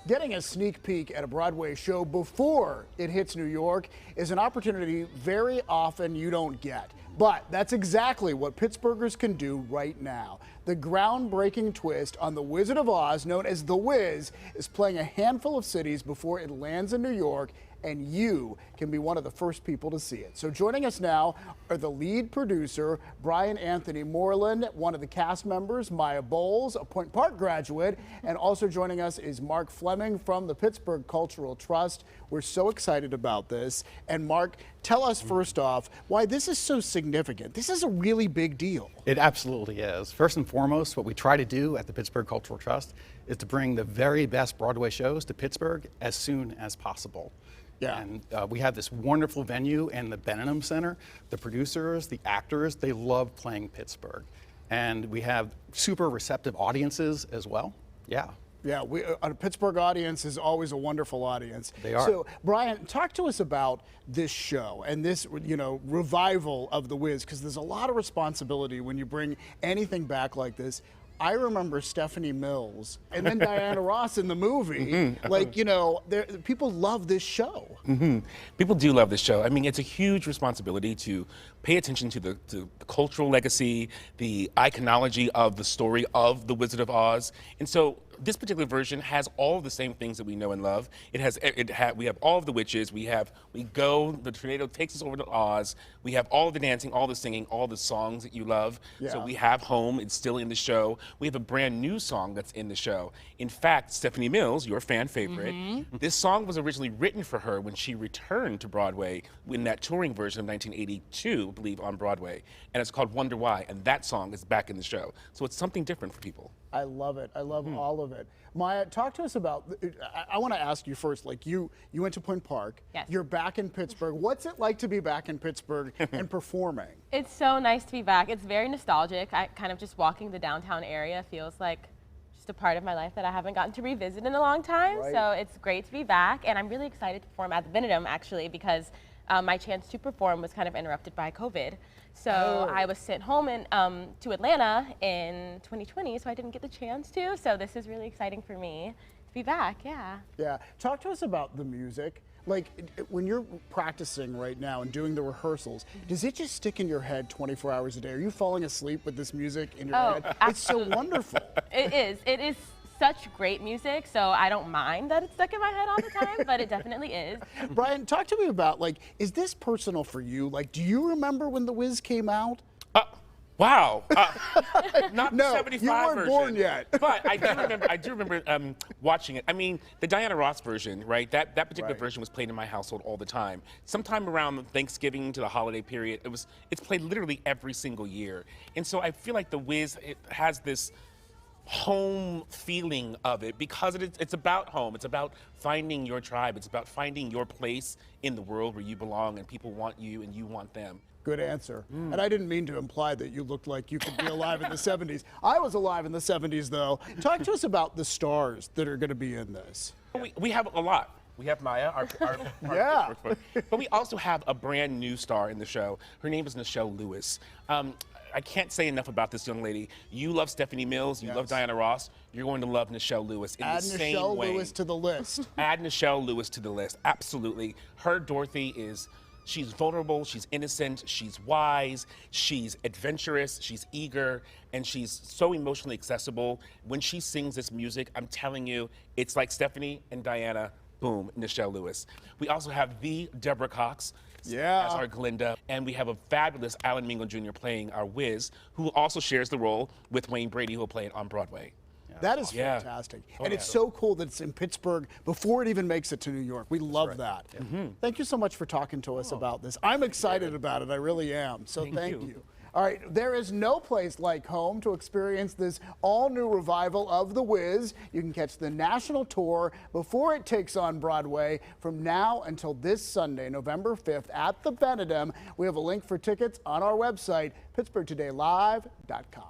Getting a sneak peek at a Broadway show before it hits New York is an opportunity very often you don't get. But that's exactly what Pittsburghers can do right now. The groundbreaking twist on The Wizard of Oz, known as The Wiz, is playing a handful of cities before it lands in New York, and you can be one of the first people to see it. So joining us now are the lead producer, Brian Anthony Moreland, one of the cast members, Maya Bowles, a Point Park graduate, and also joining us is Mark Fleming from the Pittsburgh Cultural Trust. We're so excited about this. And Mark, tell us first off why this is so significant. This is a really big deal. It absolutely is. First and foremost, what we try to do at the Pittsburgh Cultural Trust is to bring the very best Broadway shows to Pittsburgh as soon as possible. Yeah. And we have this wonderful venue in the Benham Center. The producers, the actors, they love playing Pittsburgh. And we have super receptive audiences as well. Yeah. Yeah, a Pittsburgh audience is always a wonderful audience. They are. So, Brian, talk to us about this show and this, revival of The Wiz, because there's a lot of responsibility when you bring anything back like this. I remember Stephanie Mills and then Diana Ross in the movie. People love this show. People do love this show. I mean, it's a huge responsibility to pay attention to the cultural legacy, the iconology of the story of The Wizard of Oz. And so this particular version has all of the same things that we know and love. We have all of the witches. The tornado takes us over to Oz. We have all of the dancing, all the singing, all the songs that you love. Yeah. So we have Home, it's still in the show. We have a brand new song that's in the show. In fact, Stephanie Mills, your fan favorite, this song was originally written for her when she returned to Broadway in that touring version of 1982, I believe, on Broadway. And it's called Wonder Why, and that song is back in the show. So it's something different for people. I love it. I love all of it. Maya, talk to us about, I want to ask you first, you went to Point Park. Yes. You're back in Pittsburgh. What's it like to be back in Pittsburgh and performing? It's so nice to be back. It's very nostalgic. Kind of just walking the downtown area feels like just a part of my life that I haven't gotten to revisit in a long time. Right. So it's great to be back. And I'm really excited to perform at the Benham, actually, because my chance to perform was kind of interrupted by COVID. So I was sent home to Atlanta in 2020, so I didn't get the chance to. So this is really exciting for me to be back, yeah. Yeah. Talk to us about the music. When you're practicing right now and doing the rehearsals, does it just stick in your head 24 hours a day? Are you falling asleep with this music in your head? It's so wonderful. It is. It is such great music, so I don't mind that it's stuck in my head all the time, but it definitely is. Brian, talk to me about, is this personal for you? Do you remember when The Wiz came out? Wow. Not No, the 75 you weren't version. born yet. But I do remember watching it. I mean, the Diana Ross version, right? That particular version was played in my household all the time. Sometime around Thanksgiving to the holiday period, it's played literally every single year. And so I feel like The Wiz, it has this home feeling of it because it's about home. It's about finding your tribe. It's about finding your place in the world where you belong and people want you and you want them. Good answer. And I didn't mean to imply that you looked like you could be alive in the 70s. I was alive in the 70s, though. Talk to us about the stars that are going to be in this. We have a lot. We have Maya, our Yeah. but we also have a brand new star in the show. Her name is Nichelle Lewis. I can't say enough about this young lady. You love Stephanie Mills, you love Diana Ross, you're going to love Nichelle Lewis in the same Nichelle way. Lewis to the list. Add Nichelle Lewis to the list, absolutely. Her Dorothy she's vulnerable, she's innocent, she's wise, she's adventurous, she's eager, and she's so emotionally accessible. When she sings this music, I'm telling you, it's like Stephanie and Diana, boom, Nichelle Lewis. We also have the Deborah Cox as our Glinda, and we have a fabulous Alan Mingo Jr. playing our Wiz, who also shares the role with Wayne Brady, who will play it on Broadway. That is fantastic. And it's so cool that it's in Pittsburgh before it even makes it to New York. We love that. Thank you so much for talking to us about this. I'm excited about it. I really am. So thank you. All right, there is no place like home to experience this all-new revival of The Wiz. You can catch the national tour before it takes on Broadway from now until this Sunday, November 5th at the Benham. We have a link for tickets on our website, pittsburghtodaylive.com.